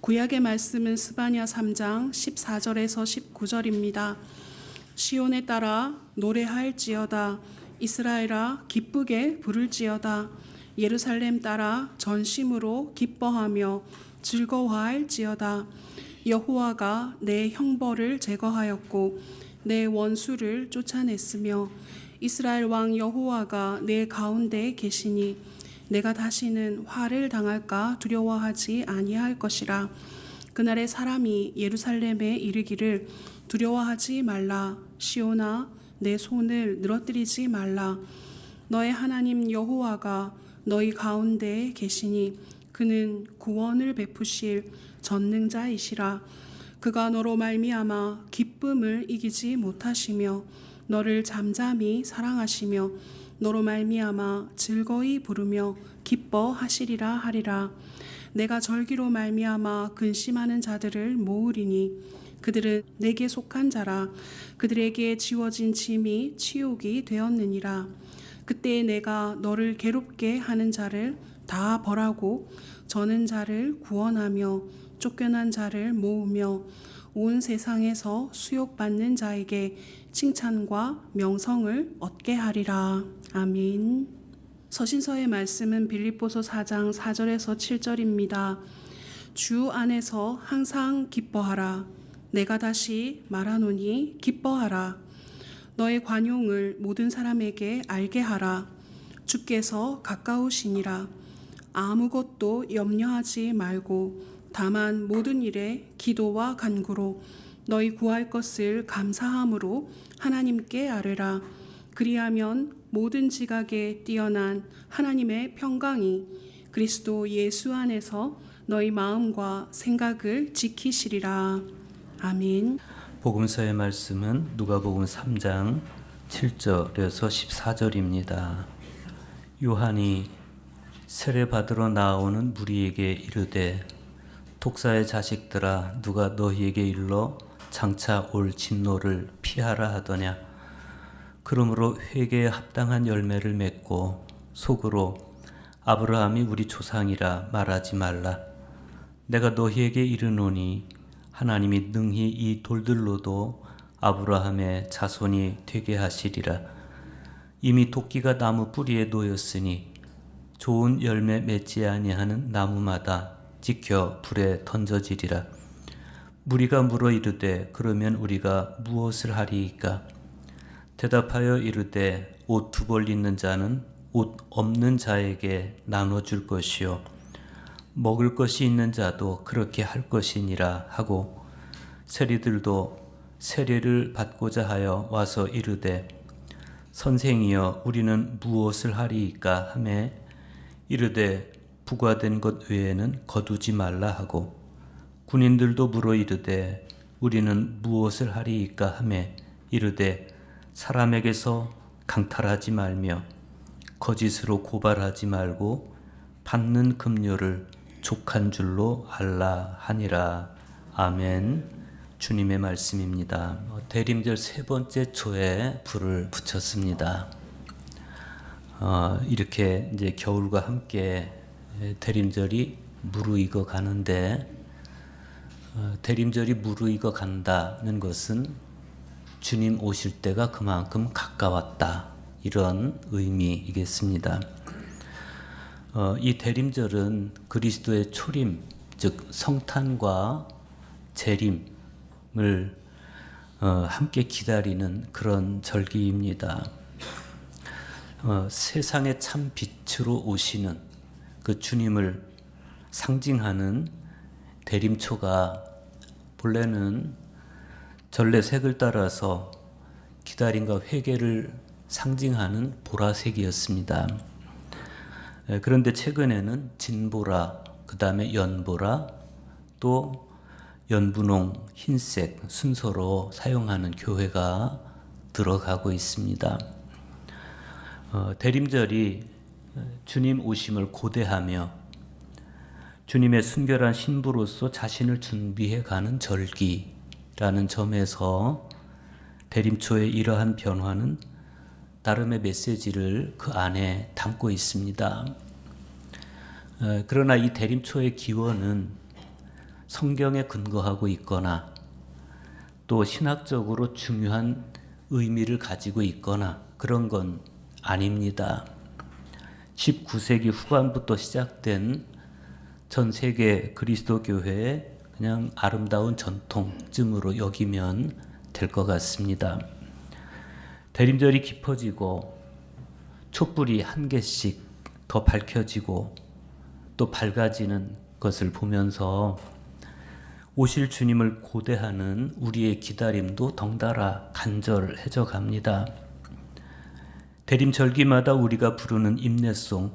구약의 말씀은 스바냐 3장 14절에서 19절입니다. 시온에 따라 노래할지어다. 이스라엘아 기쁘게 부를지어다. 예루살렘 따라 전심으로 기뻐하며 즐거워할지어다. 여호와가 내 형벌을 제거하였고 내 원수를 쫓아냈으며 이스라엘 왕 여호와가 내 가운데 계시니 내가 다시는 화를 당할까 두려워하지 아니할 것이라. 그날에 사람이 예루살렘에 이르기를 두려워하지 말라. 시온아 내 손을 늘어뜨리지 말라. 너의 하나님 여호와가 너희 가운데 계시니 그는 구원을 베푸실 전능자이시라. 그가 너로 말미암아 기쁨을 이기지 못하시며 너를 잠잠히 사랑하시며 너로 말미암아 즐거이 부르며 기뻐하시리라 하리라. 내가 절기로 말미암아 근심하는 자들을 모으리니 그들은 내게 속한 자라. 그들에게 지워진 짐이 치욕이 되었느니라. 그때 내가 너를 괴롭게 하는 자를 다 벌하고 저는 자를 구원하며 쫓겨난 자를 모으며 온 세상에서 수욕받는 자에게 칭찬과 명성을 얻게 하리라. 아멘. 서신서의 말씀은 빌립보서 4장 4절에서 7절입니다. 주 안에서 항상 기뻐하라. 내가 다시 말하노니 기뻐하라. 너의 관용을 모든 사람에게 알게 하라. 주께서 가까우시니라. 아무것도 염려하지 말고 다만 모든 일에 기도와 간구로 너희 구할 것을 감사함으로 하나님께 아뢰라. 그리하면 모든 지각에 뛰어난 하나님의 평강이 그리스도 예수 안에서 너희 마음과 생각을 지키시리라. 아멘. 복음서의 말씀은 누가복음 3장 7절에서 14절입니다. 요한이 세례받으러 나오는 무리에게 이르되 독사의 자식들아 누가 너희에게 일러 장차 올 진노를 피하라 하더냐. 그러므로 회개에 합당한 열매를 맺고 속으로 아브라함이 우리 조상이라 말하지 말라. 내가 너희에게 이르노니 하나님이 능히 이 돌들로도 아브라함의 자손이 되게 하시리라. 이미 도끼가 나무 뿌리에 놓였으니 좋은 열매 맺지 아니하는 나무마다 지켜 불에 던져지리라. 무리가 물어 이르되 그러면 우리가 무엇을 하리이까? 대답하여 이르되 옷 두 벌 있는 자는 옷 없는 자에게 나눠줄 것이요 먹을 것이 있는 자도 그렇게 할 것이니라 하고 세리들도 세례를 받고자 하여 와서 이르되 선생이여 우리는 무엇을 하리이까 하매 이르되 부과된 것 외에는 거두지 말라 하고 군인들도 물어 이르되 우리는 무엇을 하리이까 하매 이르되 사람에게서 강탈하지 말며 거짓으로 고발하지 말고 받는 급료를 족한 줄로 알라 하니라. 아멘. 주님의 말씀입니다. 대림절 세 번째 초에 불을 붙였습니다. 이렇게 이제 겨울과 함께 대림절이 무르익어 가는데 대림절이 무르익어 간다는 것은 주님 오실 때가 그만큼 가까웠다 이런 의미이겠습니다. 이 대림절은 그리스도의 초림 즉 성탄과 재림을 함께 기다리는 그런 절기입니다. 세상의 참 빛으로 오시는 그 주님을 상징하는 대림초가 본래는 전래색을 따라서 기다림과 회개를 상징하는 보라색이었습니다. 그런데 최근에는 진보라, 그 다음에 연보라, 또 연분홍, 흰색 순서로 사용하는 교회가 들어가고 있습니다. 대림절이 주님 오심을 고대하며 주님의 순결한 신부로서 자신을 준비해 가는 절기라는 점에서 대림초의 이러한 변화는 나름의 메시지를 그 안에 담고 있습니다. 그러나 이 대림초의 기원은 성경에 근거하고 있거나 또 신학적으로 중요한 의미를 가지고 있거나 그런 건 아닙니다. 19세기 후반부터 시작된 전 세계 그리스도 교회의 그냥 아름다운 전통쯤으로 여기면 될 것 같습니다. 대림절이 깊어지고 촛불이 한 개씩 더 밝혀지고 또 밝아지는 것을 보면서 오실 주님을 고대하는 우리의 기다림도 덩달아 간절해져 갑니다. 대림절기마다 우리가 부르는 임내송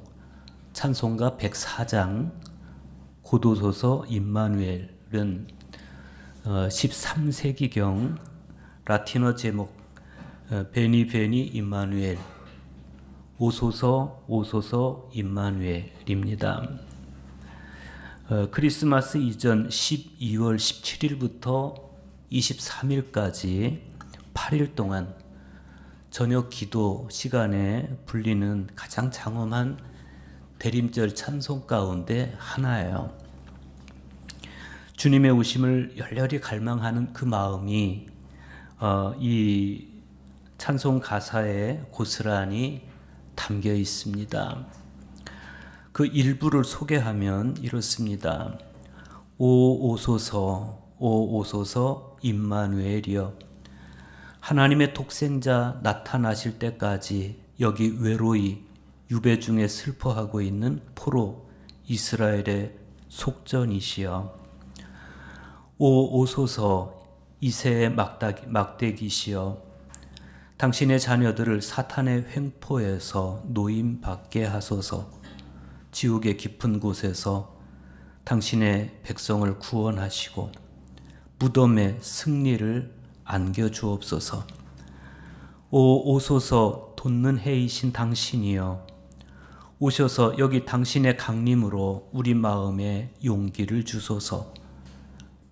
찬송가 104장 고도소서 임마누엘은 13세기경 라틴어 제목 베니 베니 임마누엘 오소서 오소서 임마누엘입니다. 크리스마스 이전 12월 17일부터 23일까지 8일 동안 저녁 기도 시간에 불리는 가장 장엄한 대림절 찬송 가운데 하나예요. 주님의 오심을 열렬히 갈망하는 그 마음이 이 찬송 가사에 고스란히 담겨 있습니다. 그 일부를 소개하면 이렇습니다. 오 오소서 임마누엘이여, 하나님의 독생자 나타나실 때까지 여기 외로이 유배 중에 슬퍼하고 있는 포로 이스라엘의 속전이시여, 오 오소서 이새의 막대기시여, 당신의 자녀들을 사탄의 횡포에서 노임받게 하소서. 지옥의 깊은 곳에서 당신의 백성을 구원하시고 무덤의 승리를 안겨주옵소서. 오 오소서 돋는 해이신 당신이여, 오셔서 여기 당신의 강림으로 우리 마음에 용기를 주소서.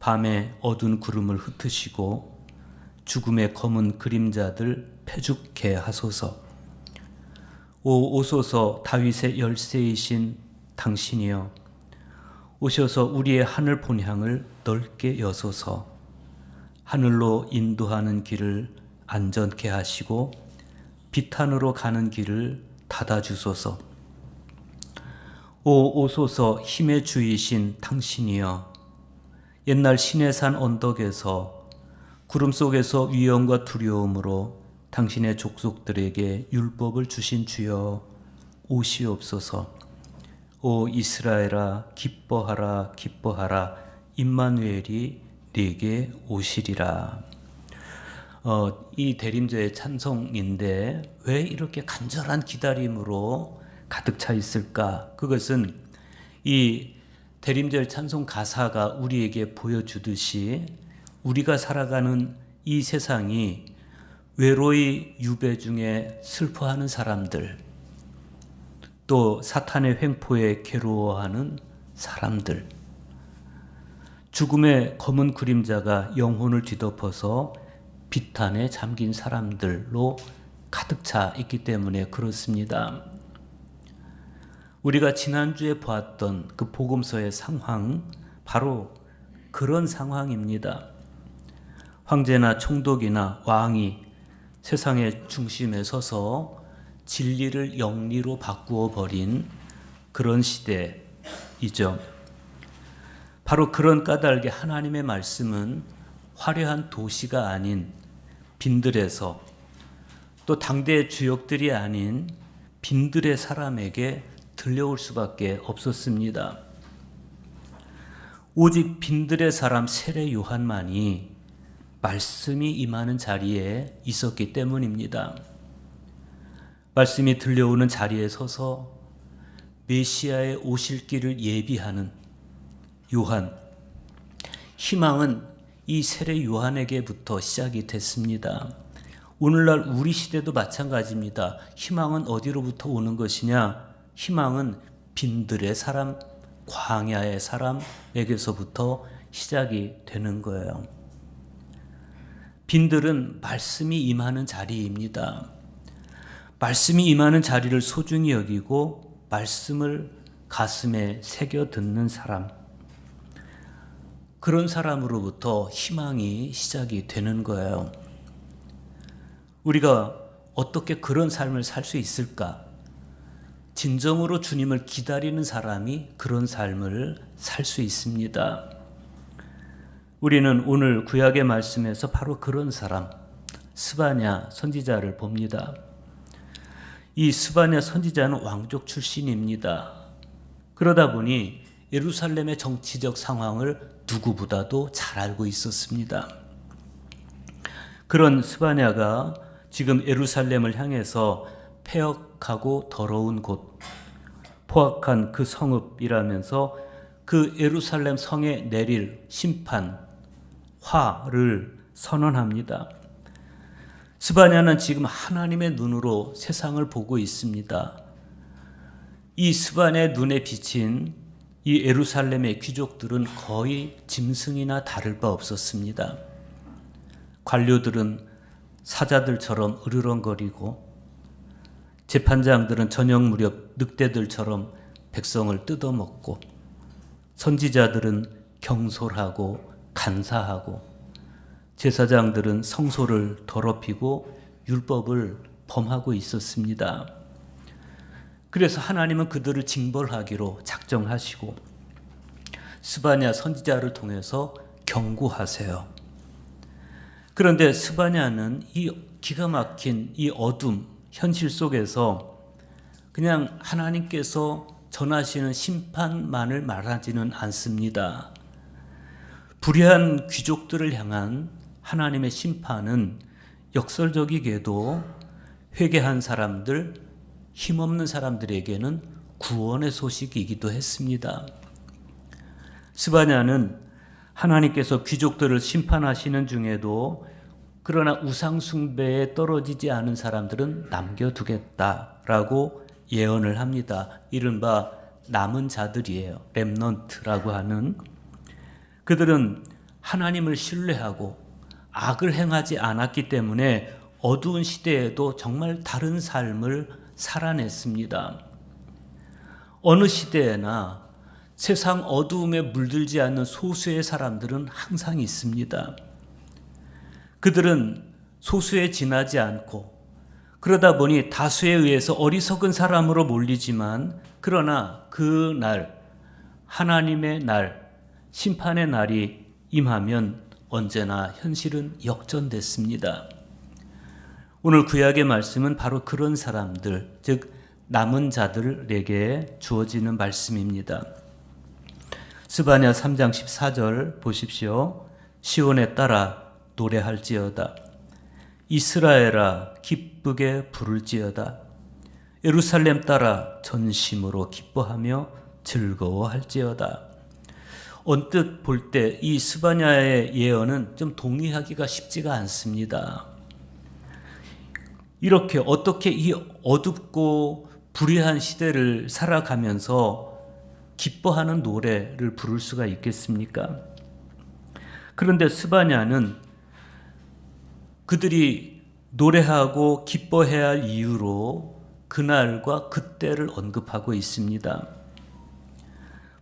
밤에 어두운 구름을 흩으시고 죽음의 검은 그림자들 패죽게 하소서. 오 오소서 다윗의 열쇠이신 당신이여, 오셔서 우리의 하늘 본향을 넓게 여소서. 하늘로 인도하는 길을 안전케 하시고 비탄으로 가는 길을 닫아주소서. 오 오소서 힘의 주이신 당신이여, 옛날 시내산 언덕에서 구름 속에서 위험과 두려움으로 당신의 족속들에게 율법을 주신 주여 오시옵소서. 오 이스라엘아 기뻐하라 기뻐하라, 임마누엘이 네게 오시리라. 이 대림절의 찬송인데 왜 이렇게 간절한 기다림으로 가득 차 있을까? 그것은 이 대림절 찬송 가사가 우리에게 보여주듯이 우리가 살아가는 이 세상이 외로이 유배 중에 슬퍼하는 사람들, 또 사탄의 횡포에 괴로워하는 사람들, 죽음의 검은 그림자가 영혼을 뒤덮어서 비탄에 잠긴 사람들로 가득 차 있기 때문에 그렇습니다. 우리가 지난주에 보았던 그 복음서의 상황, 바로 그런 상황입니다. 황제나 총독이나 왕이 세상의 중심에 서서 진리를 영리로 바꾸어 버린 그런 시대이죠. 바로 그런 까닭에 하나님의 말씀은 화려한 도시가 아닌 빈들에서, 또 당대의 주역들이 아닌 빈들의 사람에게 들려올 수밖에 없었습니다. 오직 빈들의 사람 세례 요한만이 말씀이 임하는 자리에 있었기 때문입니다. 말씀이 들려오는 자리에 서서 메시아의 오실 길을 예비하는 요한, 희망은 이 세례 요한에게부터 시작이 됐습니다. 오늘날 우리 시대도 마찬가지입니다. 희망은 어디로부터 오는 것이냐? 희망은 빈들의 사람, 광야의 사람에게서부터 시작이 되는 거예요. 빈들은 말씀이 임하는 자리입니다. 말씀이 임하는 자리를 소중히 여기고 말씀을 가슴에 새겨 듣는 사람, 그런 사람으로부터 희망이 시작이 되는 거예요. 우리가 어떻게 그런 삶을 살 수 있을까? 진정으로 주님을 기다리는 사람이 그런 삶을 살 수 있습니다. 우리는 오늘 구약의 말씀에서 바로 그런 사람, 스바냐 선지자를 봅니다. 이 스바냐 선지자는 왕족 출신입니다. 그러다 보니 예루살렘의 정치적 상황을 누구보다도 잘 알고 있었습니다. 그런 스바냐가 지금 예루살렘을 향해서 폐역하고 더러운 곳, 포악한 그 성읍이라면서 그 예루살렘 성에 내릴 심판, 화를 선언합니다. 스바냐는 지금 하나님의 눈으로 세상을 보고 있습니다. 이 스바냐의 눈에 비친 이 예루살렘의 귀족들은 거의 짐승이나 다를 바 없었습니다. 관료들은 사자들처럼 으르렁거리고 재판장들은 저녁 무렵 늑대들처럼 백성을 뜯어먹고 선지자들은 경솔하고 간사하고 제사장들은 성소를 더럽히고 율법을 범하고 있었습니다. 그래서 하나님은 그들을 징벌하기로 작정하시고 스바냐 선지자를 통해서 경고하세요. 그런데 스바냐는 이 기가 막힌 이 어둠 현실 속에서 그냥 하나님께서 전하시는 심판만을 말하지는 않습니다. 불의한 귀족들을 향한 하나님의 심판은 역설적이게도 회개한 사람들, 힘없는 사람들에게는 구원의 소식이기도 했습니다. 스바냐는 하나님께서 귀족들을 심판하시는 중에도 그러나 우상 숭배에 떨어지지 않은 사람들은 남겨두겠다라고 예언을 합니다. 이른바 남은 자들이에요. 렘넌트라고 하는. 그들은 하나님을 신뢰하고 악을 행하지 않았기 때문에 어두운 시대에도 정말 다른 삶을 살아냈습니다. 어느 시대에나 세상 어두움에 물들지 않는 소수의 사람들은 항상 있습니다. 그들은 소수에 지나지 않고 그러다 보니 다수에 의해서 어리석은 사람으로 몰리지만 그러나 그 날, 하나님의 날, 심판의 날이 임하면 언제나 현실은 역전됐습니다. 오늘 구약의 말씀은 바로 그런 사람들, 즉 남은 자들에게 주어지는 말씀입니다. 스바냐 3장 14절 보십시오. 시온에 따라 노래할지어다. 이스라엘아 기쁘게 부를지어다. 예루살렘 따라 전심으로 기뻐하며 즐거워할지어다. 언뜻 볼 때 이 스바냐의 예언은 좀 동의하기가 쉽지가 않습니다. 이렇게 어떻게 이 어둡고 불의한 시대를 살아가면서 기뻐하는 노래를 부를 수가 있겠습니까? 그런데 스바냐는 그들이 노래하고 기뻐해야 할 이유로 그날과 그때를 언급하고 있습니다.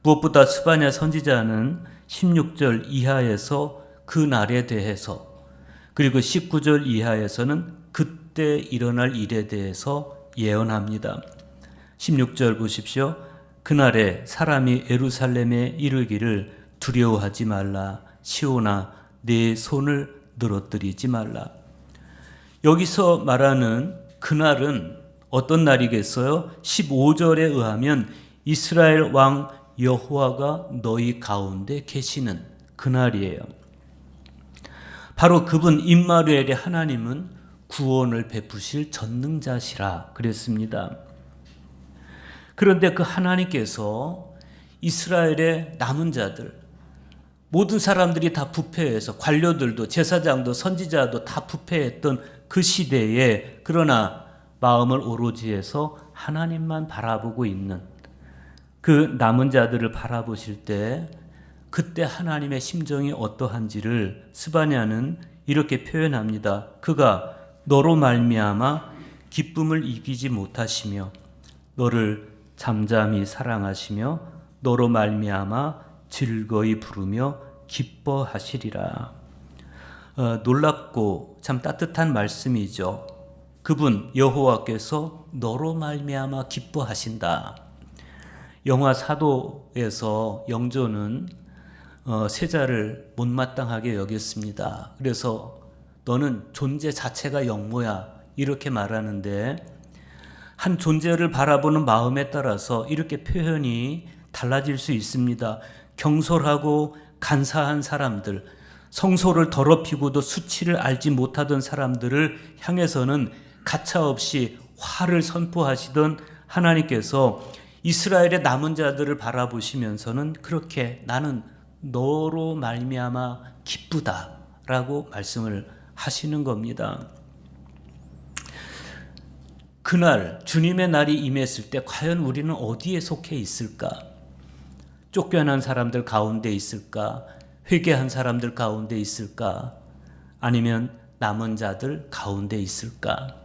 무엇보다 스바냐 선지자는 16절 이하에서 그 날에 대해서 그리고 19절 이하에서는 그때 일어날 일에 대해서 예언합니다. 16절 보십시오. 그날에 사람이 예루살렘에 이르기를 두려워하지 말라. 시온아 내 손을 늘어뜨리지 말라. 여기서 말하는 그날은 어떤 날이겠어요? 15절에 의하면 이스라엘 왕 여호와가 너희 가운데 계시는 그날이에요. 바로 그분 임마누엘의 하나님은 구원을 베푸실 전능자시라 그랬습니다. 그런데 그 하나님께서 이스라엘의 남은 자들, 모든 사람들이 다 부패해서 관료들도 제사장도 선지자도 다 부패했던 그 시대에 그러나 마음을 오로지 해서 하나님만 바라보고 있는 그 남은 자들을 바라보실 때 그때 하나님의 심정이 어떠한지를 스바냐는 이렇게 표현합니다. 그가 너로 말미암아 기쁨을 이기지 못하시며 너를 잠잠히 사랑하시며 너로 말미암아 즐거이 부르며 기뻐하시리라. 놀랍고 참 따뜻한 말씀이죠. 그분 여호와께서 너로 말미암아 기뻐하신다. 영화 사도에서 영조는 세자를 못마땅하게 여겼습니다. 그래서 너는 존재 자체가 영모야 이렇게 말하는데, 한 존재를 바라보는 마음에 따라서 이렇게 표현이 달라질 수 있습니다. 경솔하고 간사한 사람들, 성소를 더럽히고도 수치를 알지 못하던 사람들을 향해서는 가차없이 화를 선포하시던 하나님께서 이스라엘의 남은 자들을 바라보시면서는 그렇게 나는 너로 말미암아 기쁘다라고 말씀을 하시는 겁니다. 그날 주님의 날이 임했을 때 과연 우리는 어디에 속해 있을까? 쫓겨난 사람들 가운데 있을까? 회개한 사람들 가운데 있을까? 아니면 남은 자들 가운데 있을까?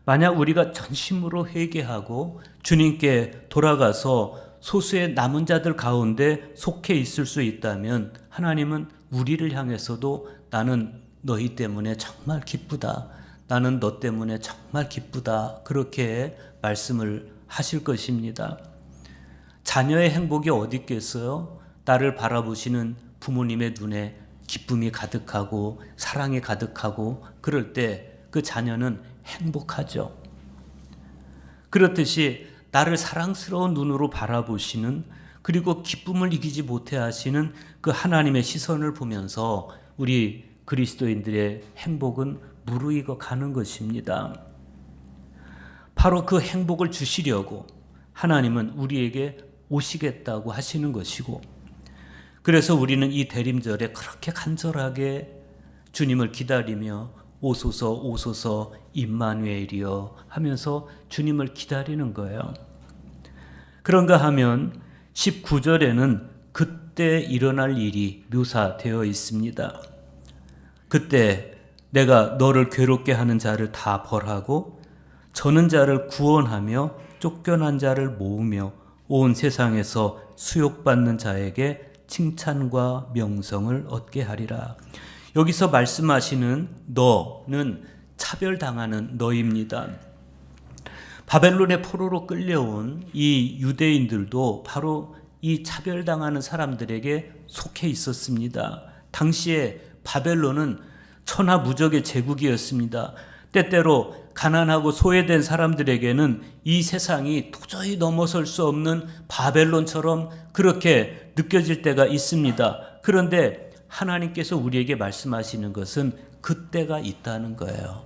만약 우리가 전심으로 회개하고 주님께 돌아가서 소수의 남은 자들 가운데 속해 있을 수 있다면 하나님은 우리를 향해서도 나는 너희 때문에 정말 기쁘다. 나는 너 때문에 정말 기쁘다. 그렇게 말씀을 하실 것입니다. 자녀의 행복이 어디 있겠어요? 나를 바라보시는 부모님의 눈에 기쁨이 가득하고 사랑이 가득하고 그럴 때 그 자녀는 행복하죠. 그렇듯이 나를 사랑스러운 눈으로 바라보시는, 그리고 기쁨을 이기지 못해 하시는 그 하나님의 시선을 보면서 우리 그리스도인들의 행복은 무르익어 가는 것입니다. 바로 그 행복을 주시려고 하나님은 우리에게 오시겠다고 하시는 것이고, 그래서 우리는 이 대림절에 그렇게 간절하게 주님을 기다리며 오소서 오소서 임마누엘이여 하면서 주님을 기다리는 거예요. 그런가 하면 19절에는 그때 일어날 일이 묘사되어 있습니다. 그때 내가 너를 괴롭게 하는 자를 다 벌하고 저는 자를 구원하며 쫓겨난 자를 모으며 온 세상에서 수욕받는 자에게 칭찬과 명성을 얻게 하리라. 여기서 말씀하시는 너는 차별당하는 너입니다. 바벨론의 포로로 끌려온 이 유대인들도 바로 이 차별당하는 사람들에게 속해 있었습니다. 당시에 바벨론은 천하무적의 제국이었습니다. 때때로 가난하고 소외된 사람들에게는 이 세상이 도저히 넘어설 수 없는 바벨론처럼 그렇게 느껴질 때가 있습니다. 그런데 하나님께서 우리에게 말씀하시는 것은 그때가 있다는 거예요.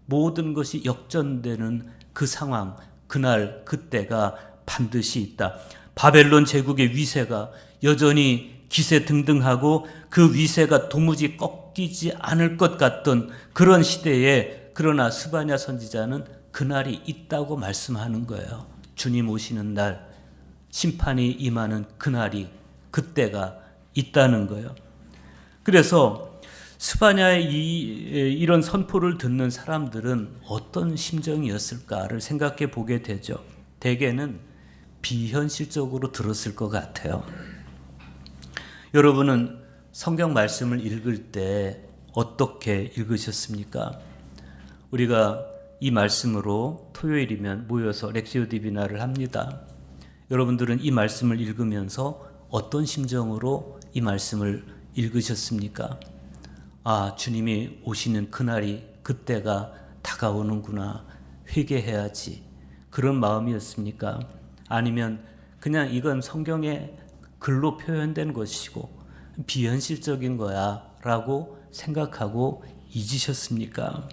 모든 것이 역전되는 그 상황, 그날 그때가 반드시 있다. 바벨론 제국의 위세가 여전히 기세등등하고 그 위세가 도무지 꺾이지 않을 것 같던 그런 시대에, 그러나 스바냐 선지자는 그날이 있다고 말씀하는 거예요. 주님 오시는 날, 심판이 임하는 그날이, 그때가 있다는 거예요. 그래서 스바냐의 이런 선포를 듣는 사람들은 어떤 심정이었을까를 생각해 보게 되죠. 대개는 비현실적으로 들었을 것 같아요. 여러분은 성경 말씀을 읽을 때 어떻게 읽으셨습니까? 우리가 이 말씀으로 토요일이면 모여서 렉시오 디비나를 합니다. 여러분들은 이 말씀을 읽으면서 어떤 심정으로 이 말씀을 읽으셨습니까? 아, 주님이 오시는 그날이, 그때가 다가오는구나, 회개해야지, 그런 마음이었습니까? 아니면 그냥 이건 성경에 글로 표현된 것이고 비현실적인 거야 라고 생각하고 잊으셨습니까?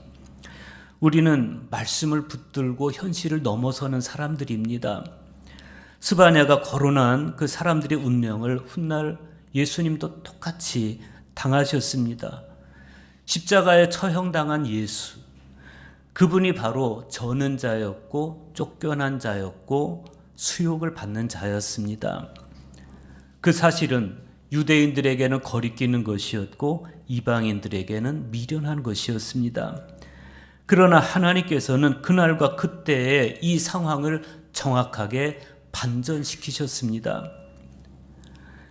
우리는 말씀을 붙들고 현실을 넘어서는 사람들입니다. 스바냐가 거론한 그 사람들의 운명을 훗날 예수님도 똑같이 당하셨습니다. 십자가에 처형당한 예수, 그분이 바로 저는 자였고 쫓겨난 자였고 수욕을 받는 자였습니다. 그 사실은 유대인들에게는 거리끼는 것이었고 이방인들에게는 미련한 것이었습니다. 그러나 하나님께서는 그날과 그때의 이 상황을 정확하게 반전시키셨습니다.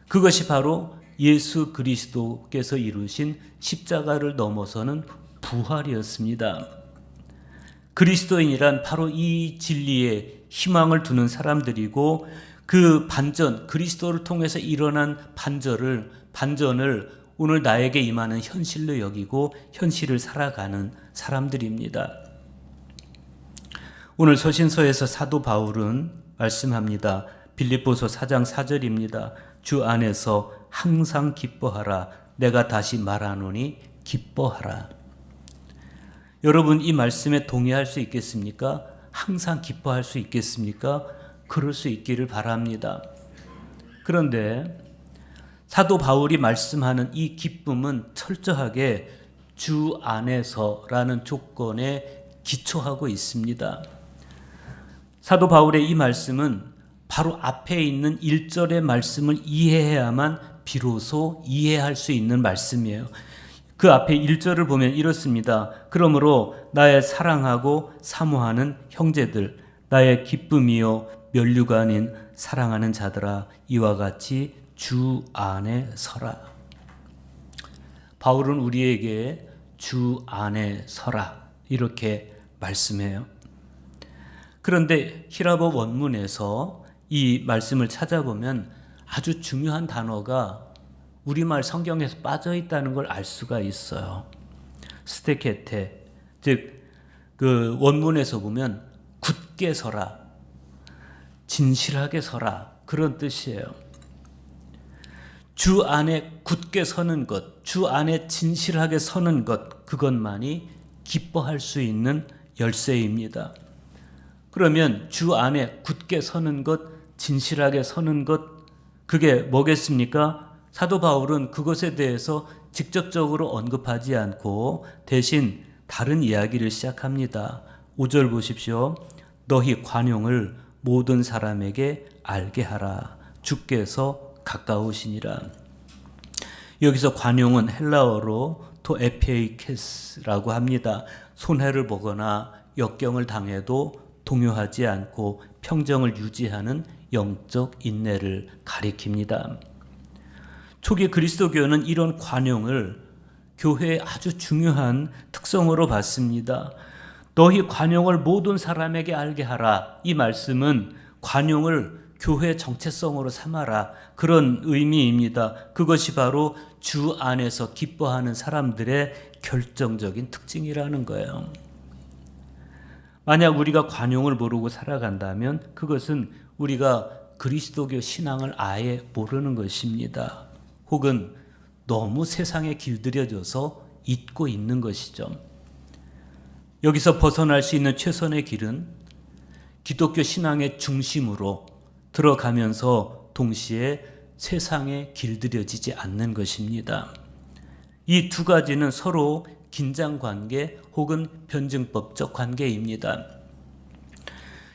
그것이 바로 예수 그리스도께서 이루신 십자가를 넘어서는 부활이었습니다. 그리스도인이란 바로 이 진리에 희망을 두는 사람들이고 그 반전, 그리스도를 통해서 일어난 반전을 오늘 나에게 임하는 현실로 여기고 현실을 살아가는 사람들입니다. 오늘 서신서에서 사도 바울은 말씀합니다. 빌립보서 4장 4절입니다. 주 안에서 항상 기뻐하라. 내가 다시 말하노니 기뻐하라. 여러분 이 말씀에 동의할 수 있겠습니까? 항상 기뻐할 수 있겠습니까? 그럴 수 있기를 바랍니다. 그런데 사도 바울이 말씀하는 이 기쁨은 철저하게 주 안에서라는 조건에 기초하고 있습니다. 사도 바울의 이 말씀은 바로 앞에 있는 1절의 말씀을 이해해야만 비로소 이해할 수 있는 말씀이에요. 그 앞에 1절을 보면 이렇습니다. 그러므로 나의 사랑하고 사모하는 형제들, 나의 기쁨이요 면류가 아닌 사랑하는 자들아, 이와 같이 주 안에 서라. 바울은 우리에게 주 안에 서라 이렇게 말씀해요. 그런데 히라보 원문에서 이 말씀을 찾아보면 아주 중요한 단어가 우리말 성경에서 빠져 있다는 걸 알 수가 있어요. 스테케테, 즉 그 원문에서 보면 굳게 서라, 진실하게 서라 그런 뜻이에요. 주 안에 굳게 서는 것, 주 안에 진실하게 서는 것, 그것만이 기뻐할 수 있는 열쇠입니다. 그러면 주 안에 굳게 서는 것, 진실하게 서는 것, 그게 뭐겠습니까? 사도 바울은 그것에 대해서 직접적으로 언급하지 않고 대신 다른 이야기를 시작합니다. 5절 보십시오. 너희 관용을 모든 사람에게 알게 하라. 주께서 가까우시니라. 여기서 관용은 헬라어로 토 에페이케스라고 합니다. 손해를 보거나 역경을 당해도 동요하지 않고 평정을 유지하는 영적 인내를 가리킵니다. 초기 그리스도교는 이런 관용을 교회의 아주 중요한 특성으로 봤습니다. 너희 관용을 모든 사람에게 알게 하라. 이 말씀은 관용을 교회 정체성으로 삼아라. 그런 의미입니다. 그것이 바로 주 안에서 기뻐하는 사람들의 결정적인 특징이라는 거예요. 만약 우리가 관용을 모르고 살아간다면 그것은 우리가 그리스도교 신앙을 아예 모르는 것입니다. 혹은 너무 세상에 길들여져서 잊고 있는 것이죠. 여기서 벗어날 수 있는 최선의 길은 기독교 신앙의 중심으로 들어가면서 동시에 세상에 길들여지지 않는 것입니다. 이 두 가지는 서로 긴장관계 혹은 변증법적 관계입니다.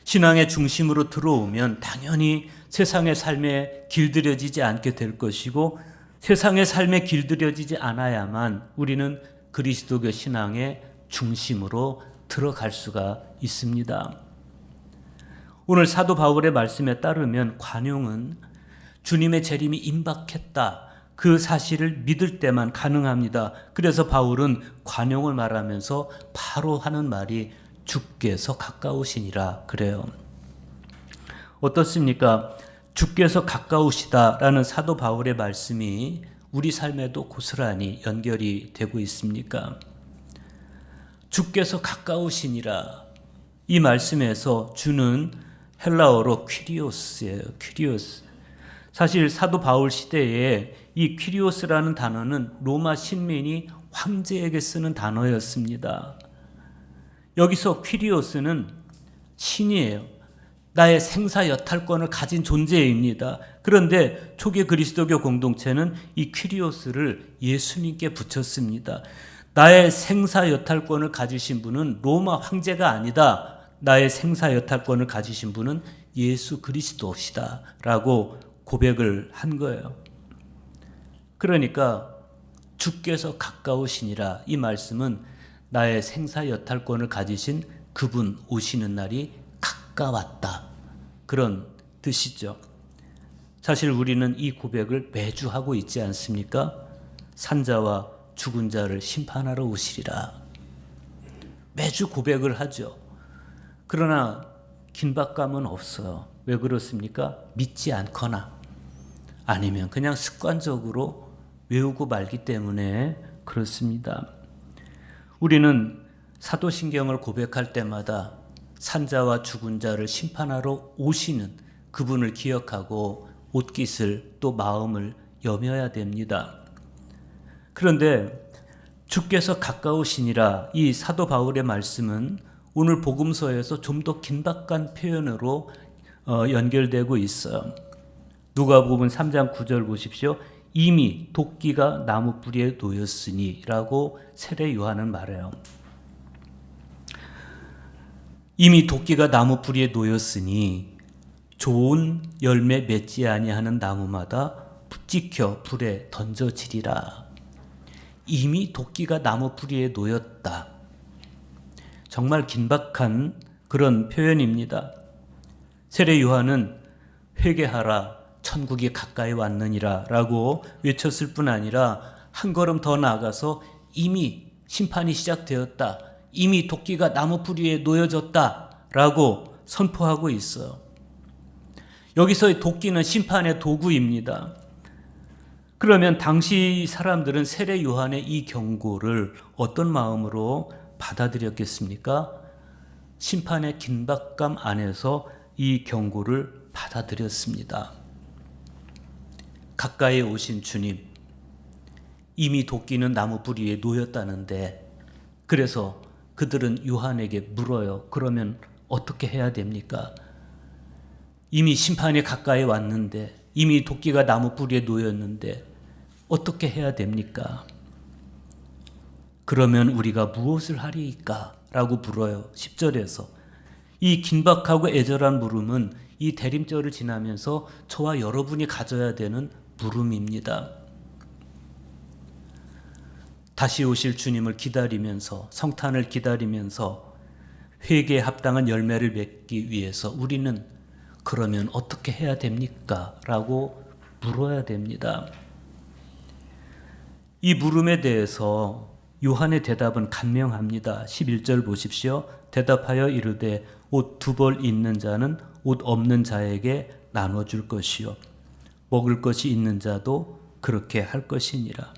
신앙의 중심으로 들어오면 당연히 세상의 삶에 길들여지지 않게 될 것이고 세상의 삶에 길들여지지 않아야만 우리는 그리스도교 신앙의 중심으로 들어갈 수가 있습니다. 오늘 사도 바울의 말씀에 따르면 관용은 주님의 재림이 임박했다. 그 사실을 믿을 때만 가능합니다. 그래서 바울은 관용을 말하면서 바로 하는 말이 주께서 가까우시니라 그래요. 어떻습니까? 주께서 가까우시다라는 사도 바울의 말씀이 우리 삶에도 고스란히 연결이 되고 있습니까? 주께서 가까우시니라. 이 말씀에서 주는 헬라어로 퀴리오스예요. 퀴리오스. 사실 사도 바울 시대에 이 퀴리오스라는 단어는 로마 신민이 황제에게 쓰는 단어였습니다. 여기서 퀴리오스는 신이에요. 나의 생사 여탈권을 가진 존재입니다. 그런데 초기 그리스도교 공동체는 이 퀴리오스를 예수님께 붙였습니다. 나의 생사 여탈권을 가지신 분은 로마 황제가 아니다. 나의 생사 여탈권을 가지신 분은 예수 그리스도시다 라고 고백을 한 거예요. 그러니까 주께서 가까우시니라. 이 말씀은 나의 생사 여탈권을 가지신 그분 오시는 날이 가까웠다. 그런 뜻이죠. 사실 우리는 이 고백을 매주 하고 있지 않습니까? 산자와 죽은 자를 심판하러 오시리라. 매주 고백을 하죠. 그러나 긴박감은 없어요. 왜 그렇습니까? 믿지 않거나 아니면 그냥 습관적으로 외우고 말기 때문에 그렇습니다. 우리는 사도신경을 고백할 때마다 산자와 죽은 자를 심판하러 오시는 그분을 기억하고 옷깃을 또 마음을 여며야 됩니다. 그런데 주께서 가까우시니라 이 사도 바울의 말씀은 오늘 복음서에서 좀 더 긴박한 표현으로 연결되고 있어요. 누가복음 3장 9절 보십시오. 이미 도끼가 나무 뿌리에 놓였으니 라고 세례 요한은 말해요. 이미 도끼가 나무 뿌리에 놓였으니 좋은 열매 맺지 아니하는 나무마다 찍혀 불에 던져지리라. 이미 도끼가 나무 뿌리에 놓였다. 정말 긴박한 그런 표현입니다. 세례 요한은 회개하라 천국이 가까이 왔느니라 라고 외쳤을 뿐 아니라 한 걸음 더 나아가서 이미 심판이 시작되었다. 이미 도끼가 나무 뿌리에 놓여졌다 라고 선포하고 있어요. 여기서의 도끼는 심판의 도구입니다. 그러면 당시 사람들은 세례 요한의 이 경고를 어떤 마음으로 받아들였겠습니까? 심판의 긴박감 안에서 이 경고를 받아들였습니다. 가까이 오신 주님, 이미 도끼는 나무 뿌리에 놓였다는데 그래서 그들은 요한에게 물어요. 그러면 어떻게 해야 됩니까? 이미 심판이 가까이 왔는데 이미 도끼가 나무 뿌리에 놓였는데 어떻게 해야 됩니까? 그러면 우리가 무엇을 하리이까? 라고 물어요. 10절에서. 이 긴박하고 애절한 물음은 이 대림절을 지나면서 저와 여러분이 가져야 되는 물음입니다. 다시 오실 주님을 기다리면서 성탄을 기다리면서 회개에 합당한 열매를 맺기 위해서 우리는 그러면 어떻게 해야 됩니까? 라고 물어야 됩니다. 이 물음에 대해서 요한의 대답은 간명합니다. 11절 보십시오. 대답하여 이르되 옷 두 벌 있는 자는 옷 없는 자에게 나눠줄 것이요 먹을 것이 있는 자도 그렇게 할 것이니라.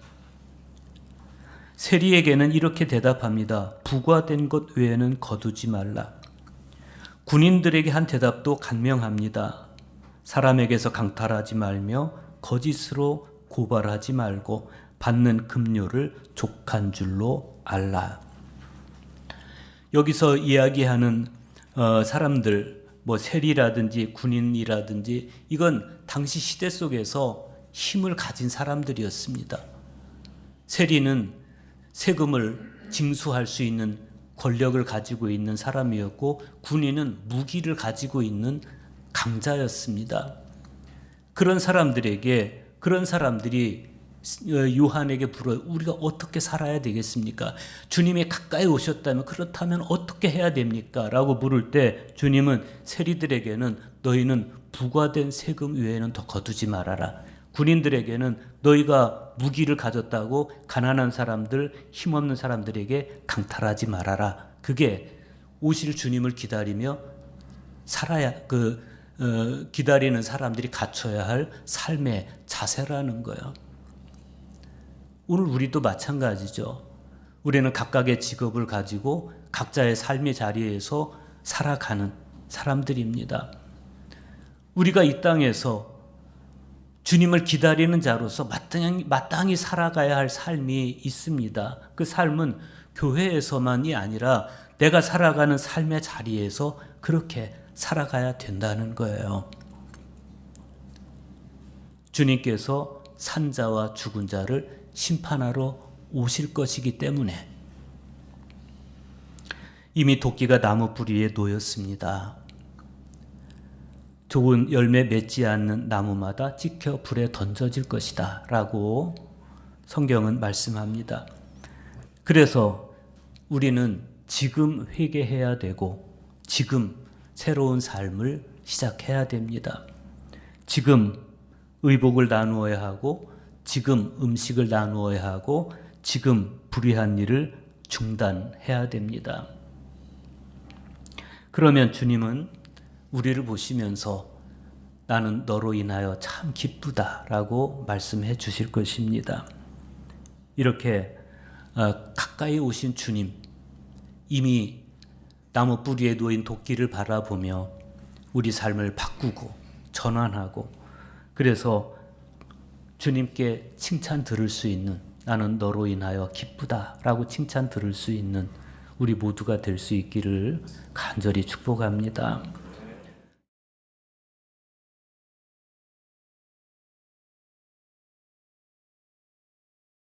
세리에게는 이렇게 대답합니다. 부과된 것 외에는 거두지 말라. 군인들에게 한 대답도 간명합니다. 사람에게서 강탈하지 말며 거짓으로 고발하지 말고 받는 급료를 족한 줄로 알라. 여기서 이야기하는 사람들, 뭐 세리라든지 군인이라든지 이건 당시 시대 속에서 힘을 가진 사람들이었습니다. 세리는 세금을 징수할 수 있는 권력을 가지고 있는 사람이었고 군인은 무기를 가지고 있는 강자였습니다. 그런 사람들이 요한에게 물어요. 우리가 어떻게 살아야 되겠습니까? 주님이 가까이 오셨다면 그렇다면 어떻게 해야 됩니까? 라고 물을 때 주님은 세리들에게는 너희는 부과된 세금 외에는 더 거두지 말아라. 군인들에게는 너희가 무기를 가졌다고 가난한 사람들, 힘없는 사람들에게 강탈하지 말아라. 그게 오실 주님을 기다리며 기다리는 사람들이 갖춰야 할 삶의 자세라는 거예요. 오늘 우리도 마찬가지죠. 우리는 각각의 직업을 가지고 각자의 삶의 자리에서 살아가는 사람들입니다. 우리가 이 땅에서 주님을 기다리는 자로서 마땅히 살아가야 할 삶이 있습니다. 그 삶은 교회에서만이 아니라 내가 살아가는 삶의 자리에서 그렇게 살아가야 된다는 거예요. 주님께서 산자와 죽은 자를 심판하러 오실 것이기 때문에 이미 도끼가 나무 뿌리에 놓였습니다. 좋은 열매 맺지 않는 나무마다 찍혀 불에 던져질 것이다 라고 성경은 말씀합니다. 그래서 우리는 지금 회개해야 되고 지금 새로운 삶을 시작해야 됩니다. 지금 의복을 나누어야 하고 지금 음식을 나누어야 하고 지금 불의한 일을 중단해야 됩니다. 그러면 주님은 우리를 보시면서 나는 너로 인하여 참 기쁘다라고 말씀해 주실 것입니다. 이렇게 가까이 오신 주님, 이미 나무 뿌리에 놓인 도끼를 바라보며 우리 삶을 바꾸고 전환하고, 그래서 주님께 칭찬 들을 수 있는, 나는 너로 인하여 기쁘다라고 칭찬 들을 수 있는 우리 모두가 될 수 있기를 간절히 축복합니다.